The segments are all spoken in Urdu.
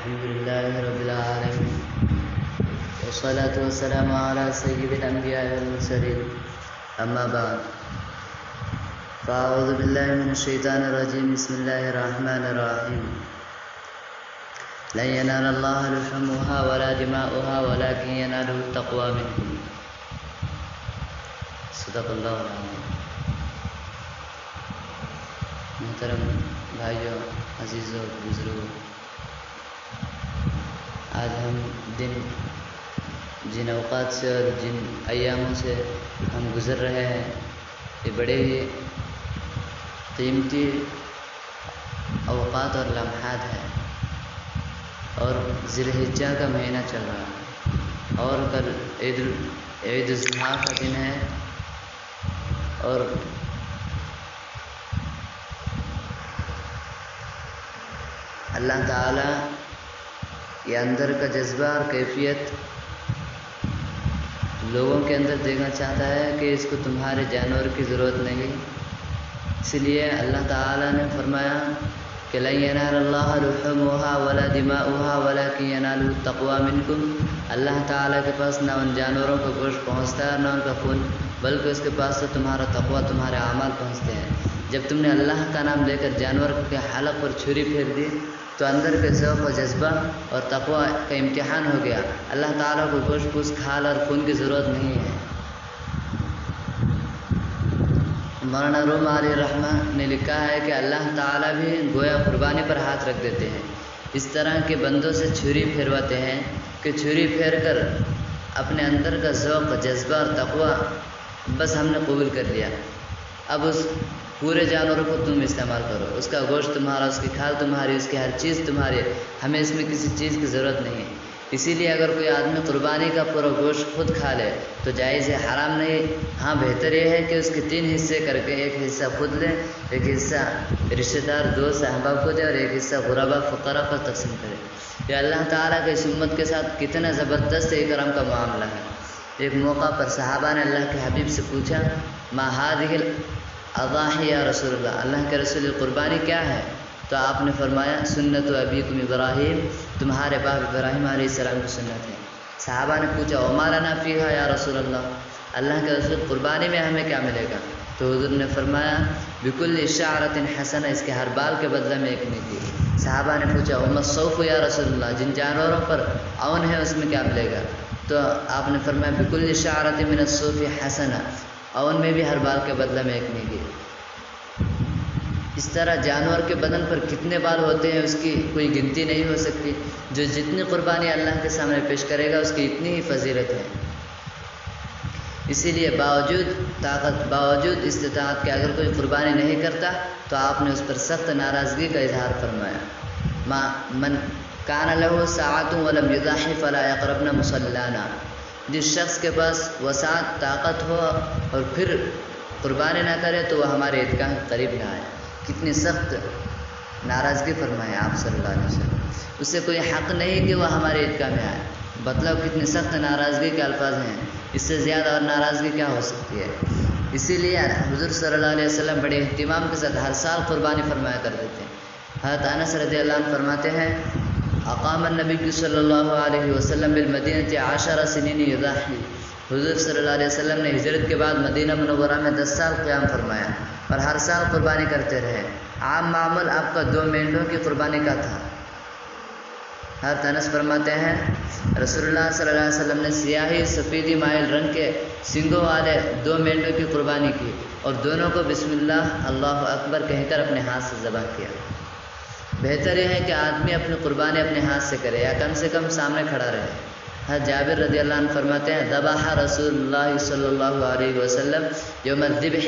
الحمد لله رب العالمين والصلاة والسلام على سيد الأنبياء والمرسلين أما بعد فأعوذ بالله من الشيطان الرجيم بسم الله الرحمن الرحيم لن ينال الله لحومها ولا دماؤها ولكن يناله التقوى منكم صدق اللہ العظیم۔ محترم بھائیوں، عزیزوں، بزرگوں، آج ہم جن اوقات سے اور جن ایاموں سے ہم گزر رہے ہیں، یہ بڑے ہی قیمتی اوقات اور لمحات ہیں، اور ذی الحجہ کا مہینہ چل رہا ہے، اور کل عید الاضحیٰ کا دن ہے، اور اللہ تعالیٰ یہ اندر کا جذبہ اور کیفیت لوگوں کے اندر دیکھنا چاہتا ہے کہ اس کو تمہارے جانور کی ضرورت نہیں، اس لیے اللہ تعالیٰ نے فرمایا کہ لن ينال الله لحومها ولا دماؤها ولكن يناله التقوى منكم۔ اللہ تعالیٰ کے پاس نہ ان جانوروں کا گوشت پہنچتا ہے نہ ان کا خون، بلکہ اس کے پاس تو تمہارا تقویٰ، تمہارے اعمال پہنچتے ہیں۔ جب تم نے اللہ کا نام لے کر جانور کے حلق پر چھری پھیر دی تو اندر کے ذوق و جذبہ اور تقویٰ کا امتحان ہو گیا۔ اللہ تعالیٰ کو گوشت پوش کھال اور خون کی ضرورت نہیں ہے۔ مولانا روم علیہ رحمہ نے لکھا ہے کہ اللہ تعالیٰ بھی گویا قربانی پر ہاتھ رکھ دیتے ہیں، اس طرح کے بندوں سے چھری پھیرواتے ہیں کہ چھری پھیر کر اپنے اندر کا ذوق، جذبہ اور تقویٰ بس ہم نے قبول کر لیا، اب اس پورے جانوروں کو تم استعمال کرو، اس کا گوشت تمہارا، اس کی کھال تمہاری، اس کی ہر چیز تمہاری، ہمیں اس میں کسی چیز کی ضرورت نہیں ہے۔ اسی لیے اگر کوئی آدمی قربانی کا پورا گوشت خود کھا لے تو جائز ہے، حرام نہیں۔ ہاں بہتر یہ ہے کہ اس کے 3 حصے کر کے ایک حصہ خود لے، ایک حصہ رشتہ دار، دوست، احباب کو دے، اور ایک حصہ غربا، فقراء پر تقسیم کرے۔ یہ اللہ تعالیٰ کے اس امت کے ساتھ کتنا زبردست اکرام کا معاملہ ہے۔ ایک موقع پر صحابہ نے اللہ کے حبیب سے پوچھا ما هذه الاضاحی یا رسول اللہ، اللہ کے رسول قربانی کیا ہے؟ تو آپ نے فرمایا سنت ابیکم ابراہیم، تمہارے باپ ابراہیم علیہ السلام کی سنت ہے۔ صحابہ نے پوچھا وما لنا فیہا یا رسول اللہ کے رسول قربانی میں ہمیں کیا ملے گا؟ تو حضور نے فرمایا بکل شعرۃ حسنہ، اس کے ہر بال کے بدلے میں ایک نیکی۔ صحابہ نے پوچھا وما الصوف یا رسول اللہ، جن جانوروں پر اون ہے اس میں کیا ملے گا؟ تو آپ نے فرمایا بکل شعرۃ من الصوف حسنہ، اون میں بھی ہر بال کے بدلے میں ایک نیکی۔ اس طرح جانور کے بدن پر کتنے بال ہوتے ہیں اس کی کوئی گنتی نہیں ہو سکتی۔ جو جتنی قربانی اللہ کے سامنے پیش کرے گا اس کی اتنی ہی فضیلت ہے۔ اسی لیے باوجود طاقت، باوجود استطاعت کے اگر کوئی قربانی نہیں کرتا تو آپ نے اس پر سخت ناراضگی کا اظہار فرمایا۔ من کان لہ ساعۃ ولم یضحی فلا یقربن مصلانا، جس شخص کے پاس وسعت، طاقت ہو اور پھر قربانی نہ کرے تو وہ ہمارے عیدگاہ کے قریب نہ آئے۔ کتنی سخت ناراضگی فرمائے آپ صلی اللہ علیہ وسلم، اس سے کوئی حق نہیں کہ وہ ہمارے عیدگاہ میں آئے۔ مطلب کتنی سخت ناراضگی کے الفاظ ہیں، اس سے زیادہ اور ناراضگی کیا ہو سکتی ہے؟ اسی لیے حضور صلی اللہ علیہ وسلم بڑے اہتمام کے ساتھ ہر سال قربانی فرمایا کرتے تھے۔ حضرت انس رضی اللہ عنہ فرماتے ہیں اقام النبی صلی اللہ علیہ وسلم بالمدینہ 10 سنین یضحی، حضور صلی اللہ علیہ وسلم نے ہجرت کے بعد مدینہ منورہ میں 10 سال قیام فرمایا اور ہر سال قربانی کرتے رہے۔ عام معمول آپ کا 2 مینڈوں کی قربانی کا تھا۔ حضرت انس فرماتے ہیں رسول اللہ صلی اللہ علیہ وسلم نے سیاہی سفیدی مائل رنگ کے سنگوں والے 2 مینڈوں کی قربانی کی اور دونوں کو بسم اللہ اللہ اکبر کہہ کر اپنے ہاتھ سے ذبح کیا۔ بہتر یہ ہے کہ آدمی اپنی قربانی اپنے ہاتھ سے کرے یا کم سے کم سامنے کھڑا رہے۔ حضرت جابر رضی اللہ عنہ فرماتے ہیں ذبح رسول اللہ صلی اللہ علیہ وسلم یوم الذبح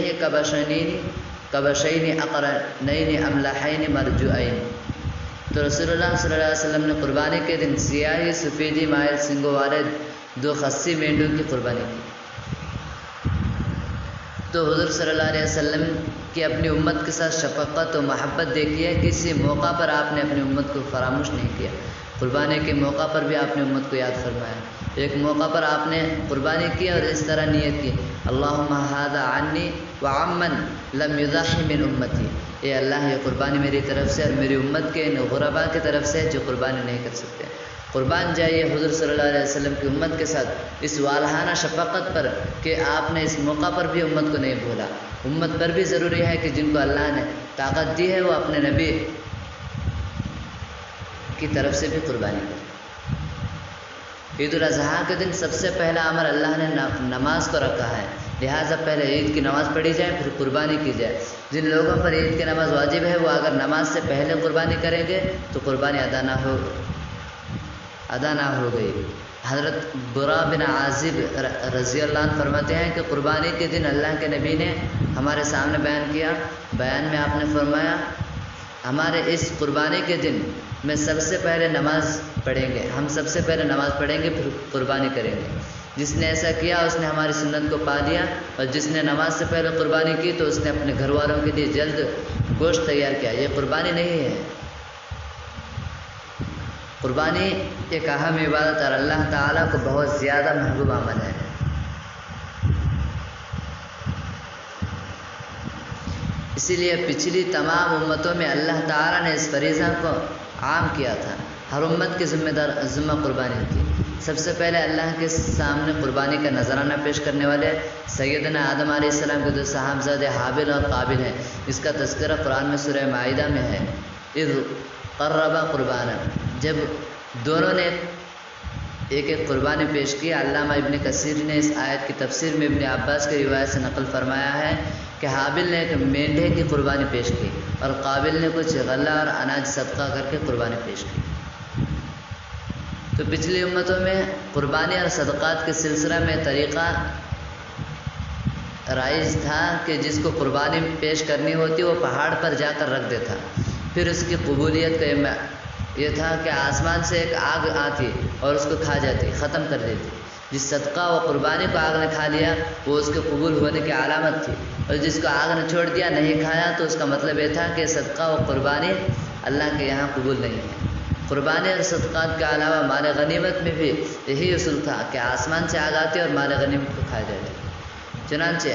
کبشین اقرنین املحین مرجوعین، تو رسول اللہ صلی اللہ علیہ وسلم نے قربانی کے دن سیاہی سفیدی مائل سنگوں والے 2 خصی مینڈوں کی قربانی کی۔ تو حضور صلی اللہ علیہ وسلم کی اپنی امت کے ساتھ شفقت و محبت دیکھی ہے، کسی موقع پر آپ نے اپنی امت کو فراموش نہیں کیا۔ قربانی کے موقع پر بھی آپ نے امت کو یاد فرمایا. ایک موقع پر آپ نے قربانی کی اور اس طرح نیت کی اللہم ھذا عنی وعمن لم یضحی من امتی، اے اللہ یہ قربانی میری طرف سے اور میری امت کے ان غرباء کی طرف سے جو قربانی نہیں کر سکتے. قربان جائیے حضور صلی اللہ علیہ وسلم کی امت کے ساتھ اس والہانہ شفقت پر کہ آپ نے اس موقع پر بھی امت کو نہیں بھولا. امت پر بھی ضروری ہے کہ جن کو اللہ نے طاقت دی ہے وہ اپنے نبی کی طرف سے بھی قربانی کریں. عید الاضحیٰ کے دن سب سے پہلا امر اللہ نے نماز کو رکھا ہے، لہٰذا پہلے عید کی نماز پڑھی جائے پھر قربانی کی جائے. جن لوگوں پر عید کی نماز واجب ہے وہ اگر نماز سے پہلے قربانی کریں گے تو قربانی ادا نہ ہو گئی. حضرت برا بن عازب رضی اللہ عنہ فرماتے ہیں کہ قربانی کے دن اللہ کے نبی نے ہمارے سامنے بیان کیا. بیان میں آپ نے فرمایا ہمارے اس قربانی کے دن میں سب سے پہلے نماز پڑھیں گے، ہم سب سے پہلے نماز پڑھیں گے پھر قربانی کریں گے. جس نے ایسا کیا اس نے ہماری سنت کو پا لیا، اور جس نے نماز سے پہلے قربانی کی تو اس نے اپنے گھر والوں کے لیے جلد گوشت تیار کیا. یہ قربانی نہیں ہے. قربانی ایک اہم عبادت اور اللہ تعالیٰ کو بہت زیادہ محبوب عمل ہے. اسی لیے پچھلی تمام امتوں میں اللہ تعالیٰ نے اس فریضہ کو عام کیا تھا. ہر امت کے ذمہ قربانی تھی. سب سے پہلے اللہ کے سامنے قربانی کا نذرانہ پیش کرنے والے سیدنا آدم علیہ السلام کے دو صاحبزادے حابل اور قابل ہیں. اس کا تذکرہ قرآن میں سورہ مائدہ میں ہے. اذ قربا قربانا، جب دونوں نے ایک قربانی پیش کی. علامہ ابن کثیر نے اس آیت کی تفسیر میں ابن عباس کی روایت سے نقل فرمایا ہے کہ حابل نے ایک مینڈھے کی قربانی پیش کی اور قابل نے کچھ غلہ اور اناج صدقہ کر کے قربانی پیش کی. تو پچھلی امتوں میں قربانی اور صدقات کے سلسلہ میں طریقہ رائج تھا کہ جس کو قربانی پیش کرنی ہوتی وہ پہاڑ پر جا کر رکھ دیتا. پھر اس کی قبولیت کا یہ تھا کہ آسمان سے ایک آگ آتی اور اس کو کھا جاتی، ختم کر دیتی. جس صدقہ و قربانی کو آگ نے کھا لیا وہ اس کے قبول ہونے کی علامت تھی، اور جس کو آگ نے چھوڑ دیا نہیں کھایا تو اس کا مطلب یہ تھا کہ صدقہ و قربانی اللہ کے یہاں قبول نہیں ہے. قربانی اور صدقات کے علاوہ مال غنیمت میں بھی یہی اصول تھا کہ آسمان سے آگ آتی اور مال غنیمت کو کھایا جاتا. چنانچہ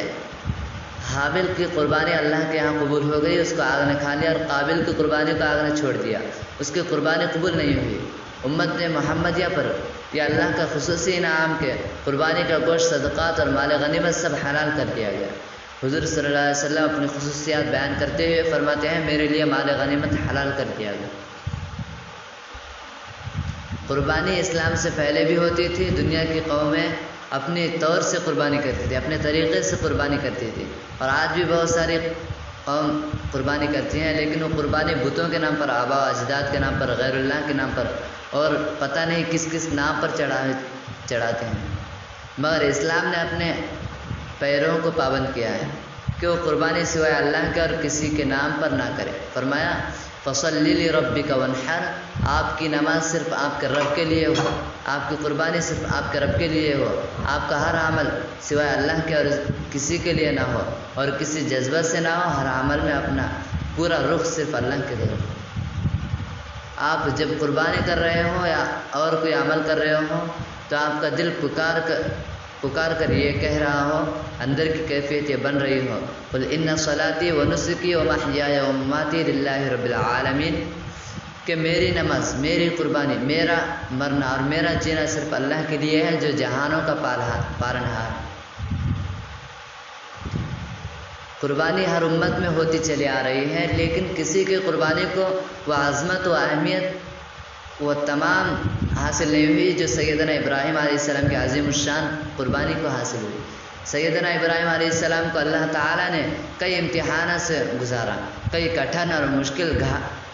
حابل کی قربانی اللہ کے یہاں قبول ہو گئی، اس کو آگ نے کھا لیا، اور قابل کی قربانی کو آگ نے چھوڑ دیا، اس کی قربانی قبول نہیں ہوئی. امت محمدیہ پر یا اللہ کا خصوصی انعام کے قربانی کا گوشت، صدقات اور مال غنیمت سب حلال کر دیا گیا. حضور صلی اللہ علیہ وسلم اپنی خصوصیات بیان کرتے ہوئے فرماتے ہیں میرے لیے مال غنیمت حلال کر دیا گیا. قربانی اسلام سے پہلے بھی ہوتی تھی. دنیا کی قومیں اپنے طور سے قربانی کرتی تھی، اپنے طریقے سے قربانی کرتی تھی، اور آج بھی بہت ساری قوم قربانی کرتی ہیں، لیکن وہ قربانی بتوں کے نام پر، آبا و اجداد کے نام پر، غیر اللہ کے نام پر اور پتہ نہیں کس کس نام پر چڑھاتے ہیں. مگر اسلام نے اپنے پیروں کو پابند کیا ہے کہ وہ قربانی سوائے اللہ کے اور کسی کے نام پر نہ کرے. فرمایا فصلی لربک وانحر، آپ کی نماز صرف آپ کے رب کے لیے ہو، آپ کی قربانی صرف آپ کے رب کے لیے ہو، آپ کا ہر عمل سوائے اللہ کے اور کسی کے لیے نہ ہو اور کسی جذبہ سے نہ ہو. ہر عمل میں اپنا پورا رخ صرف اللہ کی طرف. آپ جب قربانی کر رہے ہوں یا اور کوئی عمل کر رہے ہوں تو آپ کا دل پکار کر یہ کہہ رہا ہو، اندر کی کیفیت یہ بن رہی ہو قل ان صلاتی و نسکی و محیای و مماتی للہ رب العالمین، کہ میری نماز، میری قربانی، میرا مرنا اور میرا جینا صرف اللہ کے لیے ہے جو جہانوں کا پالنہار. قربانی ہر امت میں ہوتی چلی آ رہی ہے، لیکن کسی کی قربانی کو وہ عظمت و اہمیت وہ تمام حاصل نہیں ہوئی جو سیدنا ابراہیم علیہ السلام کی عظیم الشان قربانی کو حاصل ہوئی. سیدنا ابراہیم علیہ السلام کو اللہ تعالیٰ نے کئی امتحانات سے گزارا، کئی کٹھن اور مشکل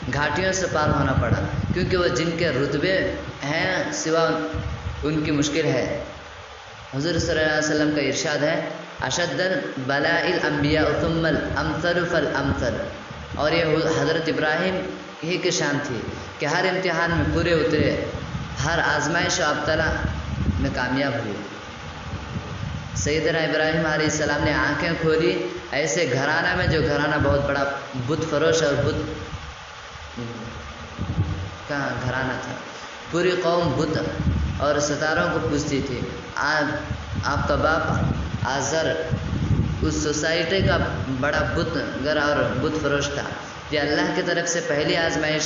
گھاٹیوں سے پار ہونا پڑا، کیونکہ وہ جن کے رتبے ہیں سوا ان کی مشکل ہے. حضور صلی اللہ علیہ وسلم کا ارشاد ہے اشد البلاء الانبیاء ثم الامثل فالامثل، اور یہ حضرت ابراہیم ہی کی شان تھی کہ ہر امتحان میں پورے اترے، ہر آزمائش و ابتلا میں کامیاب ہوئی. سیدنا ابراہیم علیہ السلام نے آنکھیں کھولی ایسے گھرانہ میں جو گھرانہ بہت بڑا بت فروش اور بت کا گھرانہ تھا. پوری قوم بت اور ستاروں کو پوجتی تھی. آپ کا باپ آزر اس سوسائٹی کا بڑا بت گر اور بت فروش تھا. یہ اللہ کی طرف سے پہلی آزمائش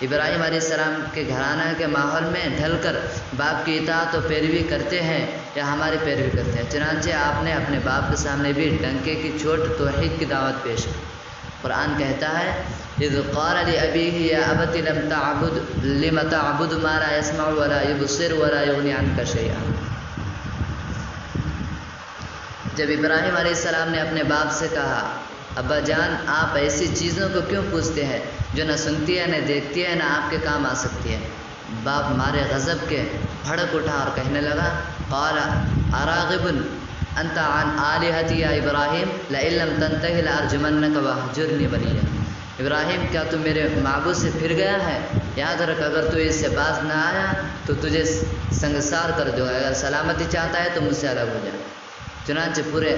ابراہیم علیہ السلام کے گھرانہ کے ماحول میں ڈھل کر باپ کی اطاعت و پیروی کرتے ہیں یا ہماری پیروی کرتے ہیں. چنانچہ آپ نے اپنے باپ کے سامنے بھی ڈنکے کی چوٹ توحید کی دعوت پیش کی. قرآن کہتا ہے اذ قال لأبیہ یا ابت لم تعبد ما لا يسمع ولا يبصر ولا یغنی عنک شیئا. جب ابراہیم علیہ السلام نے اپنے باپ سے کہا ابا جان آپ ایسی چیزوں کو کیوں پوچھتے ہیں جو نہ سنتی ہے نہ دیکھتی ہے نہ آپ کے کام آ سکتی ہے. باپ مارے غضب کے بھڑک اٹھا اور کہنے لگا قال اراغب انت عن آلہتی یا ابراہیم لئن لم تنتہی لارجمنک واہجرنی ملیہ. ابراہیم کیا تو میرے معبود سے پھر گیا ہے؟ یاد رکھ اگر تو اس سے باز نہ آیا تو تجھے سنگسار کر دوں گا. اگر سلامتی چاہتا ہے تو مجھ سے الگ ہو جائے. چنانچہ پورے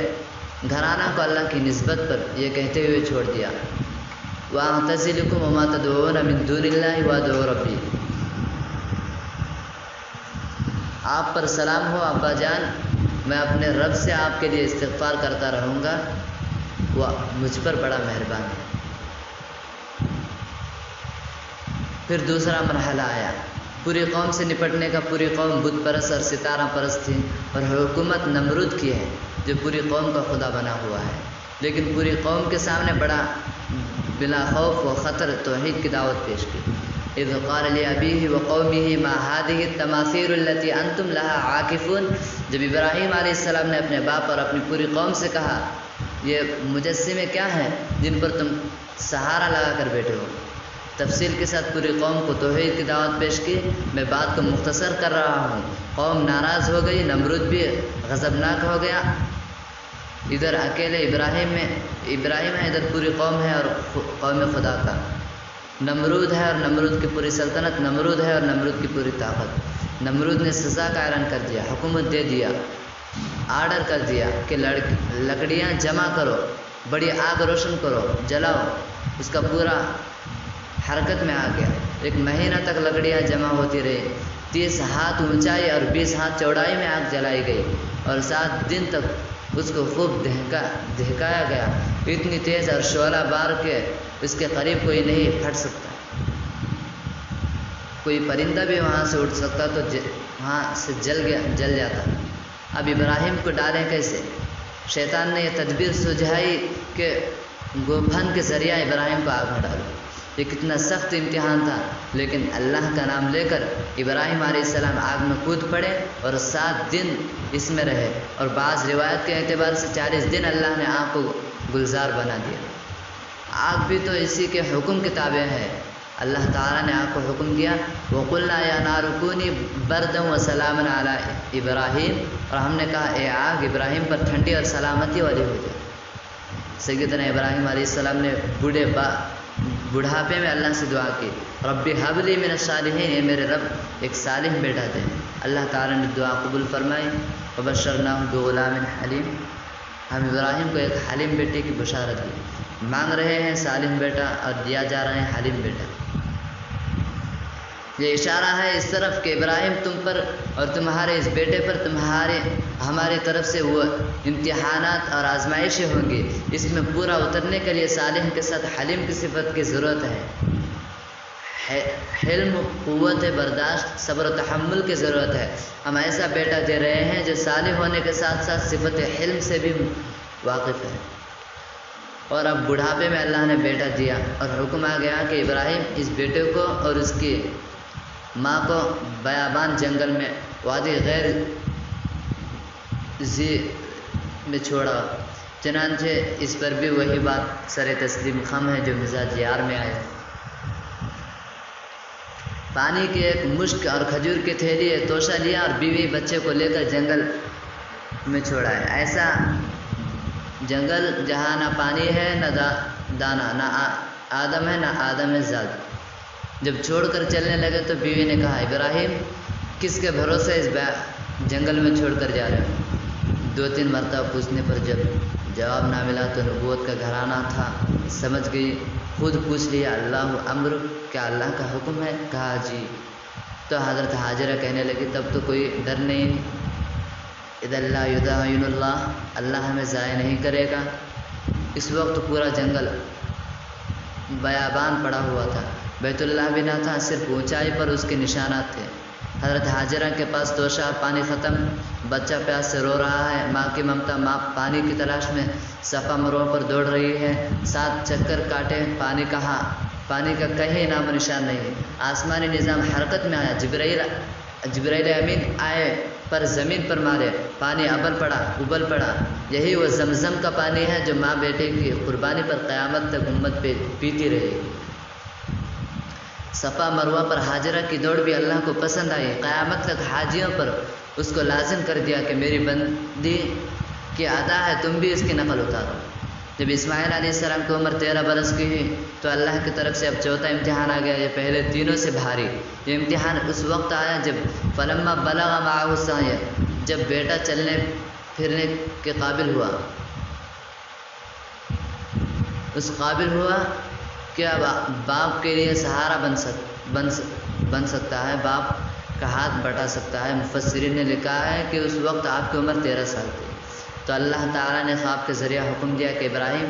گھرانہ کو اللہ کی نسبت پر یہ کہتے ہوئے چھوڑ دیا وَأَعْتَزِلُكُمْ وَمَا تَدْعُونَ مِن دُونِ اللَّهِ وَأَدْعُو رَبِّي. آپ پر سلام ہو ابا جان، میں اپنے رب سے آپ کے لیے استغفار کرتا رہوں گا، وہ مجھ پر بڑا مہربان ہے. پھر دوسرا مرحلہ آیا. پوری قوم سے نپٹنے کا. پوری قوم بت پرست اور ستارہ پرست تھی اور حکومت نمرود کی ہے جو پوری قوم کا خدا بنا ہوا ہے. لیکن پوری قوم کے سامنے بڑا بلا خوف و خطر توحید کی دعوت پیش کی. اذ قال لأبیہ وقومہ ما هذه التماثیل التي انتم لها عاکفون. جب ابراہیم علیہ السلام نے اپنے باپ اور اپنی پوری قوم سے کہا یہ مجسمے کیا ہیں جن پر تم سہارا لگا کر بیٹھے ہو. تفصیل کے ساتھ پوری قوم کو توحید کی دعوت پیش کی. میں بات کو مختصر کر رہا ہوں. قوم ناراض ہو گئی، نمرود بھی غضبناک ہو گیا. ادھر اکیلے ابراہیم ہے، ادھر پوری قوم ہے اور قوم خدا کا. نمرود ہے اور نمرود کی پوری سلطنت، نمرود ہے اور نمرود کی پوری طاقت. نمرود نے سزا کا اعلان کر دیا، حکومت دے دیا، آرڈر کر دیا کہ لکڑیاں جمع کرو، بڑی آگ روشن کرو، جلاؤ. اس کا پورا حرکت میں آ گیا. 1 مہینہ تک لکڑیاں جمع ہوتی رہی. 30 ہاتھ اونچائی اور 20 ہاتھ چوڑائی میں آگ جلائی گئی اور 7 دن تک اس کو خوب دہکایا گیا. اتنی تیز اور شعلہ بار کے اس کے قریب کوئی نہیں پھٹ سکتا. کوئی پرندہ بھی وہاں سے اٹھ سکتا تو وہاں سے جل جاتا. اب ابراہیم کو ڈالیں کیسے؟ شیطان نے یہ تدبیر سجھائی کہ گوپھن کے ذریعہ ابراہیم کو آگ میں ڈالو. یہ کتنا سخت امتحان تھا، لیکن اللہ کا نام لے کر ابراہیم علیہ السلام آگ میں کود پڑے اور 7 دن اس میں رہے. اور بعض روایت کے اعتبار سے 40 دن اللہ نے آگ کو گلزار بنا دیا. آگ بھی تو اسی کے حکم کے تابع ہے. اللہ تعالیٰ نے آگ کو حکم دیا وَقُلْنَا يَا نَارُ كُونِي بَرْدًا وَسَلَامًا عَلَىٰ إِبْرَاهِيمَ. اور ہم نے کہا اے آگ ابراہیم پر ٹھنڈی اور سلامتی والی ہو جائے. سیدنا ابراہیم علیہ السلام نے بڑھاپے میں اللہ سے دعا کی رب هب لي من الصالحين، اے میرے رب ایک صالح بیٹا دے. اللہ تعالیٰ نے دعا قبول فرمائی. وبشرناه بغلام حلیم. ہم ابراہیم کو ایک حلیم بیٹے کی بشارت دی. مانگ رہے ہیں صالح بیٹا اور دیا جا رہا ہے حلیم بیٹا. یہ اشارہ ہے اس طرف کہ ابراہیم تم پر اور تمہارے اس بیٹے پر ہماری طرف سے وہ امتحانات اور آزمائشیں ہوں گی. اس میں پورا اترنے کے لیے صالح کے ساتھ حلیم کی صفت کی ضرورت ہے. حلم، قوت برداشت، صبر و تحمل کی ضرورت ہے. ہم ایسا بیٹا دے رہے ہیں جو صالح ہونے کے ساتھ ساتھ صفت حلم سے بھی واقف ہے. اور اب بڑھاپے میں اللہ نے بیٹا دیا اور حکم آ گیا کہ ابراہیم اس بیٹے کو اور اس کی ماں کو بیابان جنگل میں وادی غیر ذی میں چھوڑا. چنانچہ اس پر بھی وہی بات سر تسلیم خم ہے جو مزاج یار میں آئے. پانی کی ایک مشک اور کھجور کی تھیلی توشہ لیا اور بیوی بچے کو لے کر جنگل میں چھوڑا ہے. ایسا جنگل جہاں نہ پانی ہے نہ دانا، نہ آدم ہے نہ آدم ہے ذات. جب چھوڑ کر چلنے لگے تو بیوی نے کہا ابراہیم کس کے بھروسے اس جنگل میں چھوڑ کر جا رہے ہو؟ 2-3 مرتبہ پوچھنے پر جب جواب نہ ملا تو نبوت کا گھرانہ تھا. سمجھ گئی خود پوچھ لیا اللہ امر، کیا اللہ کا حکم ہے؟ کہا جی۔ تو حضرت حاجرہ کہنے لگی تب تو کوئی ڈر نہیں، اذا لا یضاعن اللہ، اللہ ہمیں ضائع نہیں کرے گا۔ اس وقت پورا جنگل بیابان پڑا ہوا تھا، بیت اللہ بھی نہ تھا، صرف اونچائی پر اس کے نشانات تھے۔ حضرت حاجرہ کے پاس توشہ، پانی ختم، بچہ پیاس سے رو رہا ہے، ماں کی ممتا، ماں پانی کی تلاش میں صفا مروہ پر دوڑ رہی ہے، 7 چکر کاٹے، پانی کہاں؟ پانی کا کہیں نام و نشان نہیں۔ آسمانی نظام حرکت میں آیا، جبرائیل امین آئے پر زمین پر مارے، پانی ابل پڑا۔ یہی وہ زمزم کا پانی ہے جو ماں بیٹے کی قربانی پر قیامت تک امت پہ پیتی رہے۔ صفا مروہ پر حاجرہ کی دوڑ بھی اللہ کو پسند آئی، قیامت تک حاجیوں پر اس کو لازم کر دیا کہ میری بندی کی ادا ہے، تم بھی اس کی نقل اتارو۔ جب اسماعیل علیہ السلام کی عمر 13 برس کی ہوئی تو اللہ کی طرف سے اب چوتھا امتحان آ گیا، یہ پہلے تینوں سے بھاری۔ یہ امتحان اس وقت آیا جب فلما بلغ معه السعی، جب بیٹا چلنے پھرنے کے قابل ہوا، اس قابل ہوا کہ اب باپ کے لیے سہارا بن سکتا ہے، باپ کا ہاتھ بٹا سکتا ہے۔ مفسرین نے لکھا ہے کہ اس وقت آپ کی عمر 13 سال تھی، تو اللہ تعالیٰ نے خواب کے ذریعہ حکم دیا کہ ابراہیم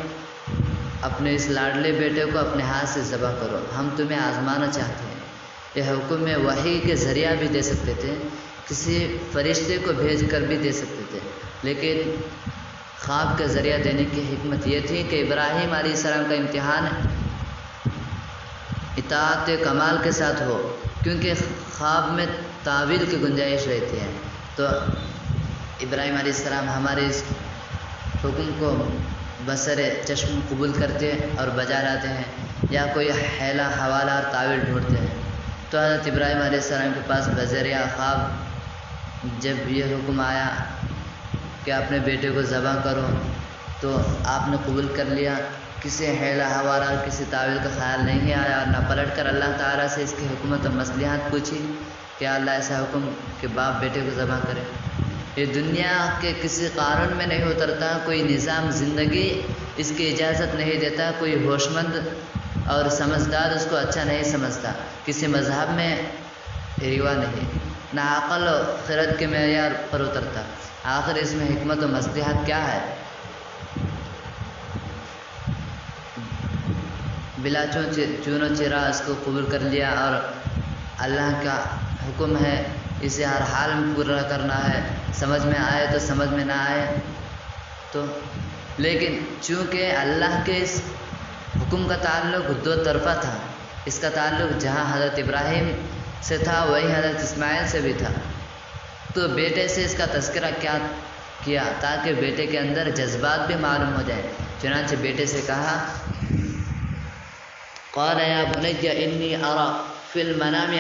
اپنے اس لاڈلے بیٹے کو اپنے ہاتھ سے ذبح کرو، ہم تمہیں آزمانا چاہتے ہیں۔ یہ حکم میں وحی کے ذریعہ بھی دے سکتے تھے، کسی فرشتے کو بھیج کر بھی دے سکتے تھے، لیکن خواب کے ذریعہ دینے کی حکمت یہ تھی کہ ابراہیم علیہ السلام کا امتحان اطاعت کمال کے ساتھ ہو، کیونکہ خواب میں تعویل کی گنجائش رہتی ہے۔ تو ابراہیم علیہ السلام ہمارے اس حکم کو بسر چشم قبول کرتے اور بجا لاتے ہیں، یا کوئی حیلہ حوالہ اور تعویل ڈھونڈتے ہیں۔ تو حضرت ابراہیم علیہ السلام کے پاس بذریعہ خواب جب یہ حکم آیا کہ اپنے بیٹے کو ذبح کرو، تو آپ نے قبول کر لیا، کسی حیلہ حوالہ اور کسی تعویل کا خیال نہیں آیا، اور نہ پلٹ کر اللہ تعالیٰ سے اس کی حکمت و مصلحت پوچھی کہ اللہ ایسا حکم کہ باپ بیٹے کو ذبح کرے۔ یہ دنیا کے کسی قانون میں نہیں اترتا، کوئی نظام زندگی اس کی اجازت نہیں دیتا، کوئی ہوش مند اور سمجھدار اس کو اچھا نہیں سمجھتا، کسی مذہب میں روا نہیں، نہ عقل و خرد کے معیار پر اترتا۔ آخر اس میں حکمت و مصلحت کیا ہے؟ بلا چون و چرا اس کو قبول کر لیا، اور اللہ کا حکم ہے اسے ہر حال میں پورا کرنا ہے، سمجھ میں آئے تو سمجھ میں نہ آئے تو۔ لیکن چونکہ اللہ کے اس حکم کا تعلق دو طرفہ تھا، اس کا تعلق جہاں حضرت ابراہیم سے تھا وہیں حضرت اسماعیل سے بھی تھا، تو بیٹے سے اس کا تذکرہ کیا تاکہ بیٹے کے اندر جذبات بھی معلوم ہو جائیں۔ چنانچہ بیٹے سے کہا، قال یا بنی انی ارى فی المنام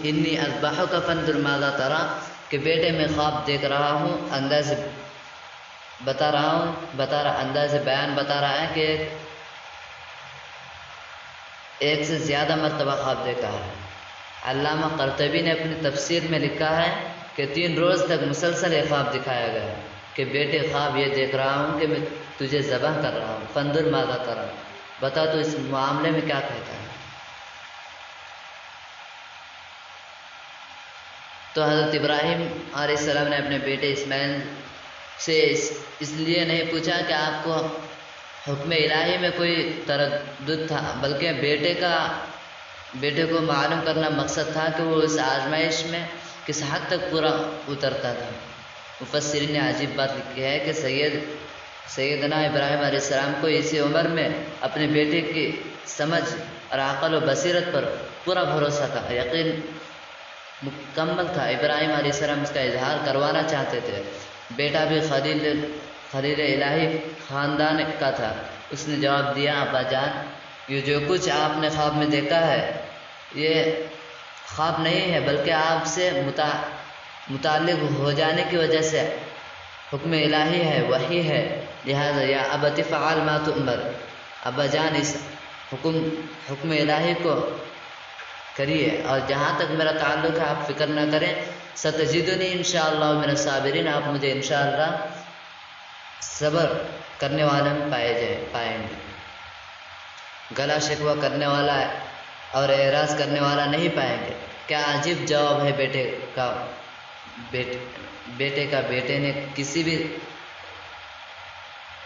انی اذبحک فانظر ماذا ترى، کہ بیٹے میں خواب دیکھ رہا ہوں، انداز بتا رہا ہے کہ ایک سے زیادہ مرتبہ خواب دیکھا ہے۔ علامہ قرطبی نے اپنی تفسیر میں لکھا ہے کہ 3 روز تک مسلسل یہ خواب دکھایا گیا کہ بیٹے خواب یہ دیکھ رہا ہوں کہ میں تجھے ذبح کر رہا ہوں، فانظر ماذا ترى، بتا تو اس معاملے میں کیا کہتا ہے۔ تو حضرت ابراہیم علیہ السلام نے اپنے بیٹے اسماعیل سے اس لیے نہیں پوچھا کہ آپ کو حکم الہی میں کوئی تردد تھا، بلکہ بیٹے کو معلوم کرنا مقصد تھا کہ وہ اس آزمائش میں کس حد تک پورا اترتا تھا۔ مفسرین نے عجیب بات لکھی ہے کہ سیدنا ابراہیم علیہ السلام کو اسی عمر میں اپنے بیٹے کی سمجھ اور عقل و بصیرت پر پورا بھروسہ تھا، یقین مکمل تھا۔ ابراہیم علیہ السلام اس کا اظہار کروانا چاہتے تھے۔ بیٹا بھی خلیل الہی خاندان کا تھا۔ اس نے جواب دیا، ابا جان، یہ جو کچھ آپ نے خواب میں دیکھا ہے یہ خواب نہیں ہے، بلکہ آپ سے متعلق ہو جانے کی وجہ سے حکم الہی ہے، وحی ہے، لہذا یا ابت فعل ما تؤمر، ابا جان اس حکم الہی کو کریے، اور جہاں تک میرا تعلق ہے آپ فکر نہ کریں، ستجدنی انشاءاللہ من الصابرین، آپ مجھے انشاءاللہ صبر کرنے والے میں پائیں گے۔ گلا شکوہ کرنے والا اور اعراض کرنے والا نہیں پائیں گے۔ کیا عجیب جواب ہے بیٹے نے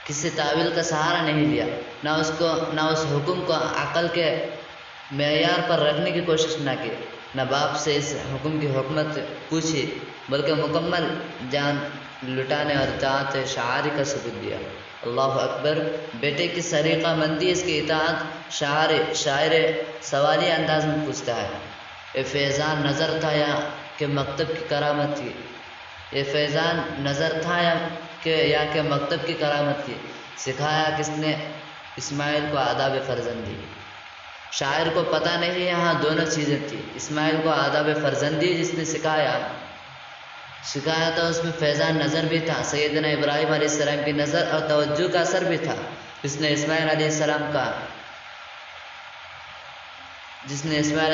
کسی تعویل کا سہارا نہیں لیا، نہ اس حکم کو عقل کے معیار پر رکھنے کی کوشش نہ کی، نہ باپ سے اس حکم کی حکمت پوچھی، بلکہ مکمل جان لٹانے اور اطاعت شعاری کا ثبوت دیا۔ اللہ اکبر! بیٹے کی سریقہ مندی، اس کی اطاعت شاعر سوالیہ انداز میں پوچھتا ہے، یہ فیضان نظر تھا یا کہ مکتب کی کرامت تھی؟ یہ فیضان نظر تھا یا کہ مکتب کی کرامت تھی؟ سکھایا کس نے اسماعیل کو آداب فرزندی؟ شاعر کو پتہ نہیں یہاں دونوں چیزیں تھیں۔ اسماعیل کو آداب فرزندی جس نے سکھایا تھا، اس میں فیضان نظر بھی تھا، سیدنا ابراہیم علیہ السلام کی نظر اور توجہ کا اثر بھی تھا، جس نے اسماعیل علیہ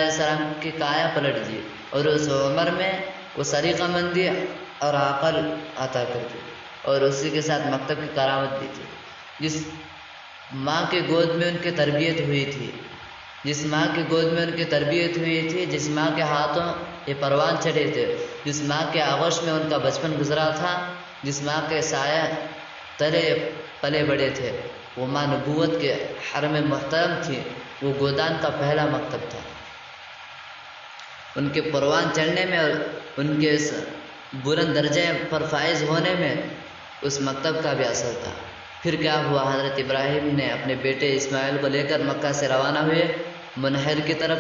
السلام کی کایا پلٹ دی، اور اس عمر میں وہ سریقہ مندی اور عقل عطا کر دی، اور اسی کے ساتھ مکتب کی کرامت بھی تھی۔ جس ماں کے گود میں ان کی تربیت ہوئی تھی، جس ماں کے ہاتھوں یہ پروان چڑھے تھے، جس ماں کے آغوش میں ان کا بچپن گزرا تھا، جس ماں کے سایہ تلے پلے بڑے تھے، وہ ماں نبوت کے حرم محترم تھی، وہ گودان کا پہلا مکتب تھا۔ ان کے پروان چڑھنے میں اور ان کے اس بلند درجے پر فائز ہونے میں اس مکتب کا بھی اثر تھا۔ پھر کیا ہوا؟ حضرت ابراہیم نے اپنے بیٹے اسماعیل کو لے کر مکہ سے روانہ ہوئے، منحر کی طرف،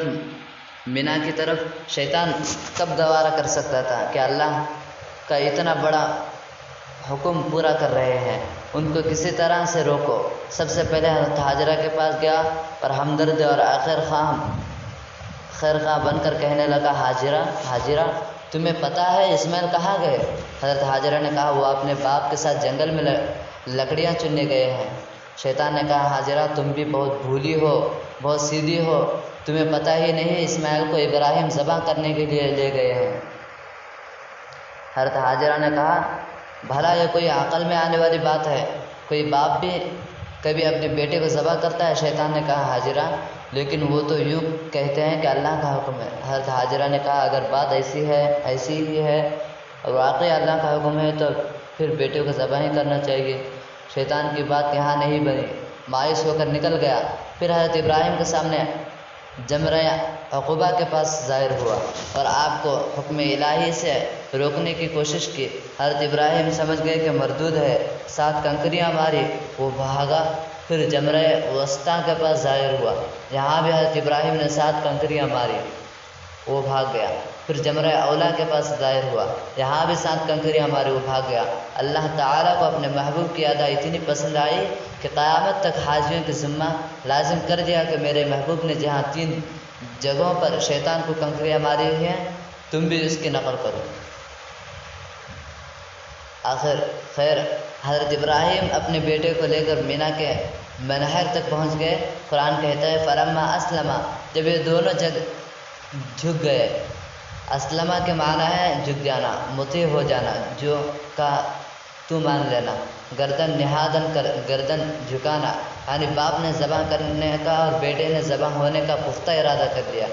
مینا کی طرف۔ شیطان کب گوارا کر سکتا تھا کہ اللہ کا اتنا بڑا حکم پورا کر رہے ہیں، ان کو کسی طرح سے روکو۔ سب سے پہلے حضرت حاجرہ کے پاس گیا اور ہمدرد اور خیر خواہ بن کر کہنے لگا، حاجرہ تمہیں پتہ ہے اسماعیل کہاں گئے؟ حضرت حاجرہ نے کہا، وہ اپنے باپ کے ساتھ جنگل میں لکڑیاں چننے گئے ہیں۔ شیطان نے کہا، حاجرہ تم بھی بہت بھولی ہو، بہت سیدھی ہو، تمہیں پتہ ہی نہیں اسماعیل کو ابراہیم ذبح کرنے کے لیے لے گئے ہیں۔ حضرت حاجرہ نے کہا، بھلا یہ کوئی عقل میں آنے والی بات ہے؟ کوئی باپ بھی کبھی اپنے بیٹے کو ذبح کرتا ہے؟ شیطان نے کہا، حاجرہ لیکن وہ تو یوں کہتے ہیں کہ اللہ کا حکم ہے۔ حضرت حاجرہ نے کہا، اگر بات ایسی ہی ہے اور واقعی اللہ کا حکم ہے تو پھر بیٹے کو ذبح ہی کرنا چاہیے۔ شیطان کی بات یہاں نہیں بنی، مایوس ہو کر نکل گیا۔ پھر حضرت ابراہیم کے سامنے جمرہ عقبہ کے پاس ظاہر ہوا اور آپ کو حکم الہی سے روکنے کی کوشش کی۔ حضرت ابراہیم سمجھ گئے کہ مردود ہے، 7 کنکریاں ماری، وہ بھاگا۔ پھر جمرہ وسطیٰ کے پاس ظاہر ہوا، یہاں بھی حضرت ابراہیم نے 7 کنکریاں ماری، وہ بھاگ گیا۔ پھر جمرہ اولا کے پاس ظاہر ہوا، یہاں بھی 7 کنکریاں ماری، وہ بھاگ گیا۔ اللہ تعالیٰ کو اپنے محبوب کی ادا اتنی پسند آئی کہ قیامت تک حاجیوں کے ذمہ لازم کر دیا کہ میرے محبوب نے جہاں 3 جگہوں پر شیطان کو کنکریاں ماری ہیں، تم بھی اس کی نقل کرو۔ آخر خیر حضرت ابراہیم اپنے بیٹے کو لے کر مینا کے منحر تک پہنچ گئے۔ قرآن کہتا ہے، فلما اسلما، جب یہ دونوں جھک گئے۔ اسلمہ کے معنی ہے جھک جانا، مطیع ہو جانا، جو کا تو مان لینا، گردن جھکانا، یعنی باپ نے ذبح کرنے کا اور بیٹے نے ذبح ہونے کا پختہ ارادہ کر لیا۔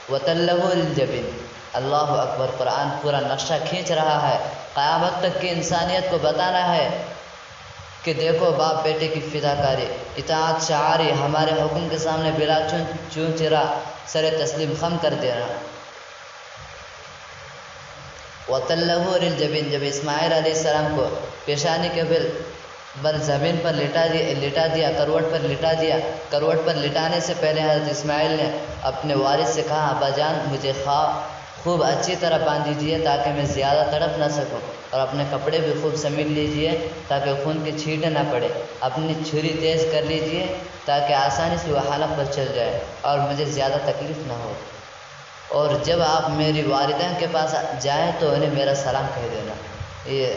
وَتَلَّهُ الْجَبِينَ، اللہ اکبر! قرآن پورا نقشہ کھینچ رہا ہے، قیامت تک کی انسانیت کو بتانا ہے کہ دیکھو باپ بیٹے کی فداکاری، اطاعت شعاری، ہمارے حکم کے سامنے بلا چون چرا سر تسلیم خم کر دینا۔ وَتَلَّهُ الْجَبِينَ، جب اسماعیل علیہ السلام کو پیشانی کے بل زمین پر لٹا دیا، کروٹ پر لٹانے سے پہلے حضرت اسماعیل نے اپنے والد سے کہا، ابا جان مجھے خوب اچھی طرح باندھ دیجیے تاکہ میں زیادہ تڑپ نہ سکوں، اور اپنے کپڑے بھی خوب سمیٹ لیجیے تاکہ خون کی چھینٹیں نہ پڑے، اپنی چھری تیز کر لیجیے تاکہ آسانی سے وہ حلق پر چل جائے اور مجھے زیادہ تکلیف نہ ہو، اور جب آپ میری والدہ کے پاس جائیں تو انہیں میرا سلام کہہ دینا۔ یہ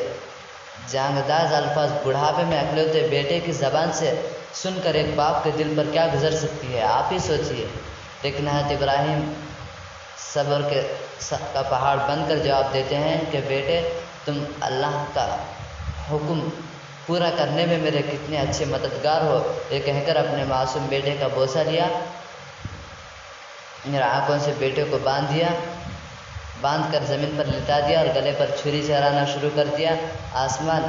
جانگداز الفاظ بڑھاپے میں اکلوتے بیٹے کی زبان سے سن کر ایک باپ کے دل پر کیا گزر سکتی ہے، آپ ہی سوچئے۔ لیکن حضرت ابراہیم صبر کا پہاڑ بن کر جواب دیتے ہیں کہ بیٹے تم اللہ کا حکم پورا کرنے میں میرے کتنے اچھے مددگار ہو، یہ کہہ کر اپنے معصوم بیٹے کا بوسہ لیا، میرے آنکھوں سے بیٹے کو باندھ کر زمین پر لٹا دیا اور گلے پر چھری چلانا شروع کر دیا۔ آسمان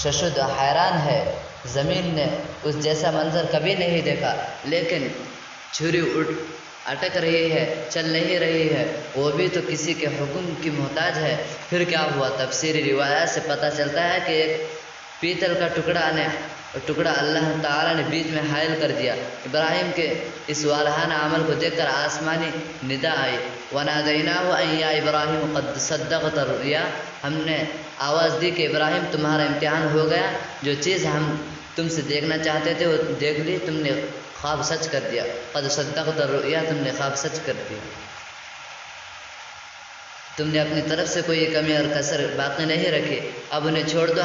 ششد حیران ہے، زمین نے اس جیسا منظر کبھی نہیں دیکھا، لیکن چھری اٹک رہی ہے، چل نہیں رہی ہے، وہ بھی تو کسی کے حکم کی محتاج ہے۔ پھر کیا ہوا؟ تفسیری روایات سے پتہ چلتا ہے کہ ایک پیتل کا ٹکڑا اللہ تعالیٰ نے بیچ میں حائل کر دیا۔ ابراہیم کے اس والہانہ عمل کو دیکھ کر آسمانی ندا آئی، وَنَادَيْنَاهُ أَن يَا إِبْرَاهِيمُ قَدْ صَدَّقْتَ الرُّؤْيَا، ہم نے آواز دی کہ ابراہیم تمہارا امتحان ہو گیا، جو چیز ہم تم سے دیکھنا چاہتے تھے وہ دیکھ لی، تم نے خواب سچ کر دیا۔ قَدْ صَدَّقْتَ الرُّؤْيَا، تم نے خواب سچ کر دیا، تم نے اپنی طرف سے کوئی کمی اور کسر باقی نہیں رکھی، اب انہیں چھوڑ دو،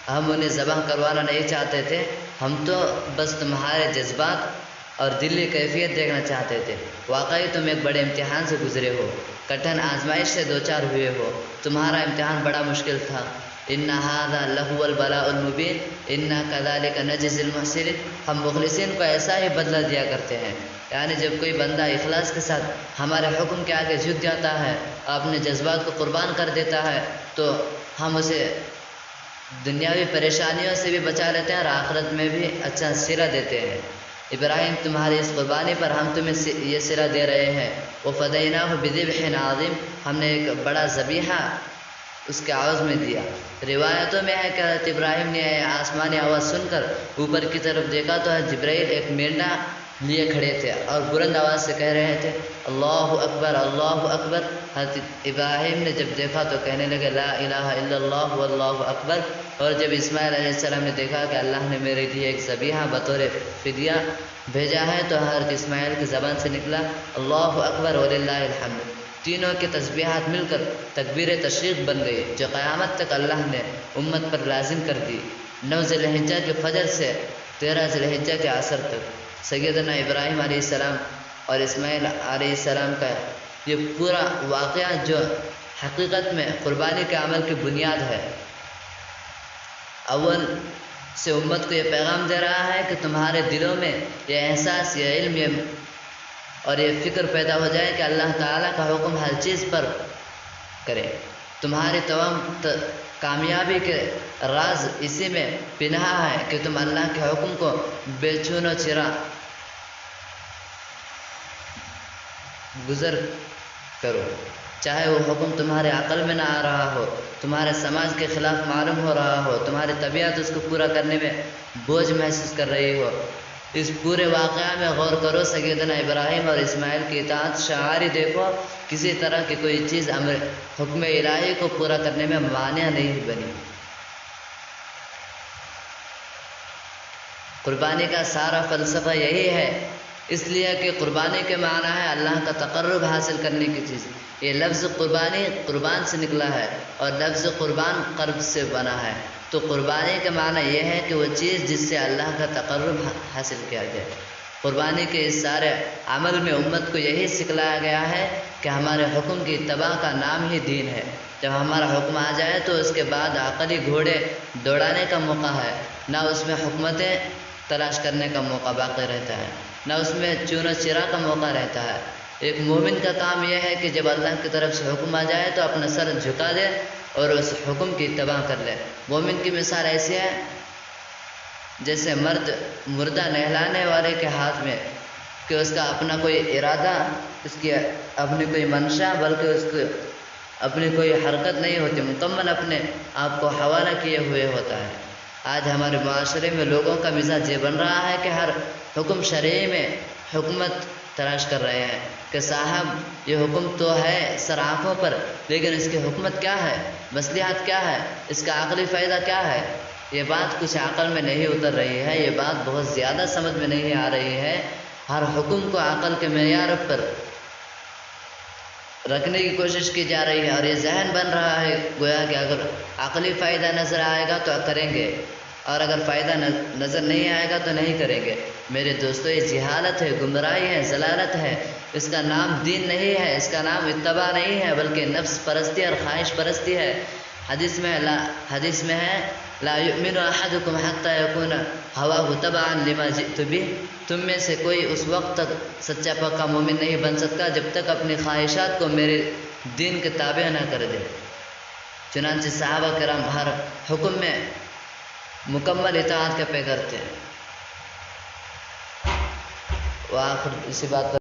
ہم انہیں ذبح کروانا نہیں چاہتے تھے، ہم تو بس تمہارے جذبات اور دلی کیفیت دیکھنا چاہتے تھے۔ واقعی تم ایک بڑے امتحان سے گزرے ہو، کٹھن آزمائش سے دوچار ہوئے ہو، تمہارا امتحان بڑا مشکل تھا۔ إِنَّ هَذَا لَهُوَ الْبَلَاءُ الْمُبِينُ إِنَّا كَذَلِكَ نَجْزِي الْمُحْسِنِينَ، ہم مخلصین کو ایسا ہی بدلہ دیا کرتے ہیں، یعنی جب کوئی بندہ اخلاص کے ساتھ ہمارے حکم کے آگے جھک جاتا ہے، اپنے جذبات کو قربان کر دیتا ہے، تو ہم اسے دنیاوی پریشانیوں سے بھی بچا لیتے ہیں اور آخرت میں بھی اچھا صلہ دیتے ہیں۔ ابراہیم تمہاری اس قربانی پر ہم تمہیں یہ صلہ دے رہے ہیں۔ وَفَدَيْنَاهُ بِذِبْحٍ عَظِيمٍ، ہم نے ایک بڑا ذبیحہ اس کے عوض میں دیا۔ روایتوں میں ہے کہ حضرت ابراہیم نے آسمانی آواز سن کر اوپر کی طرف دیکھا تو جبرائیل ایک مینڈا لیے کھڑے تھے اور بلند آواز سے کہہ رہے تھے، اللہ اکبر اللہ اکبر۔ حضرت ابراہیم نے جب دیکھا تو کہنے لگے، لا الہ الا اللہ واللہ اکبر۔ اور جب اسماعیل علیہ السلام نے دیکھا کہ اللہ نے میرے لیے ایک ذبیحہ بطور فدیہ بھیجا ہے، تو حضرت اسماعیل کی زبان سے نکلا، اللہ اکبر وللہ الحمد۔ تینوں کے تسبیحات مل کر تکبیر تشریق بن گئی، جو قیامت تک اللہ نے امت پر لازم کر دی، 9 ذی الحجہ کے فجر سے 13 ذی الحجہ کے عصر تک۔ سیدنا ابراہیم علیہ السلام اور اسماعیل علیہ السلام کا یہ پورا واقعہ جو حقیقت میں قربانی کے عمل کی بنیاد ہے، اول سے امت کو یہ پیغام دے رہا ہے کہ تمہارے دلوں میں یہ احساس، یہ علم اور یہ فکر پیدا ہو جائے کہ اللہ تعالیٰ کا حکم ہر چیز پر کرے۔ تمہاری تمام کامیابی کے راز اسی میں پنہا ہے کہ تم اللہ کے حکم کو بے چون و چرا گزر کرو، چاہے وہ حکم تمہارے عقل میں نہ آ رہا ہو، تمہارے سماج کے خلاف معلوم ہو رہا ہو، تمہاری طبیعت اس کو پورا کرنے میں بوجھ محسوس کر رہی ہو۔ اس پورے واقعہ میں غور کرو، سیدنا ابراہیم اور اسماعیل کی اطاعت شعاری دیکھو، کسی طرح کی کوئی چیز حکم الہی کو پورا کرنے میں مانع نہیں بنی۔ قربانی کا سارا فلسفہ یہی ہے، اس لیے کہ قربانی کے معنی ہے اللہ کا تقرب حاصل کرنے کی چیز۔ یہ لفظ قربانی قربان سے نکلا ہے اور لفظ قربان قرب سے بنا ہے، تو قربانی کا معنی یہ ہے کہ وہ چیز جس سے اللہ کا تقرب حاصل کیا جائے۔ قربانی کے اس سارے عمل میں امت کو یہی سکھلایا گیا ہے کہ ہمارے حکم کی اتباع کا نام ہی دین ہے۔ جب ہمارا حکم آ جائے تو اس کے بعد عقلی گھوڑے دوڑانے کا موقع ہے، نہ اس میں حکمتیں تلاش کرنے کا موقع باقی رہتا ہے، نہ اس میں چون و چرا کا موقع رہتا ہے۔ ایک مومن کا کام یہ ہے کہ جب اللہ کی طرف سے حکم آ جائے تو اپنا سر جھکا دے اور اس حکم کی اتباع کر لے۔ مومن کی مثال ایسی ہے جیسے مردہ نہلانے والے کے ہاتھ میں کہ اس کا اپنا کوئی ارادہ، اس کی اپنی کوئی منشا، بلکہ اس کو اپنی کوئی حرکت نہیں ہوتی، مکمل اپنے آپ کو حوالہ کیے ہوئے ہوتا ہے۔ آج ہمارے معاشرے میں لوگوں کا مزاج یہ بن رہا ہے کہ ہر حکم شرعی میں حکمت تلاش کر رہے ہیں کہ صاحب یہ حکم تو ہے سر آنکھوں پر، لیکن اس کی حکمت کیا ہے، مصلحت کیا ہے، اس کا عقلی فائدہ کیا ہے۔ یہ بات کچھ عقل میں نہیں اتر رہی ہے، یہ بات بہت زیادہ سمجھ میں نہیں آ رہی ہے۔ ہر حکم کو عقل کے معیار پر رکھنے کی کوشش کی جا رہی ہے اور یہ ذہن بن رہا ہے گویا کہ اگر عقلی فائدہ نظر آئے گا تو کریں گے اور اگر فائدہ نظر نہیں آئے گا تو نہیں کریں گے۔ میرے دوستو، یہ جہالت ہے، گمراہی ہے، ضلالت ہے، اس کا نام دین نہیں ہے، اس کا نام اتباع نہیں ہے، بلکہ نفس پرستی اور خواہش پرستی ہے۔ حدیث میں ہے لا یؤمن احدکم حتی یکون ہواہ تبعا لما جئت بہ، تم میں سے کوئی اس وقت تک سچا پکا مومن نہیں بن سکتا جب تک اپنی خواہشات کو میرے دین کے تابع نہ کر دے۔ چنانچہ صحابہ کرام ہر حکم میں مکمل اطاعت کا پے کرتے ہیں۔ وآخر اسی بات پر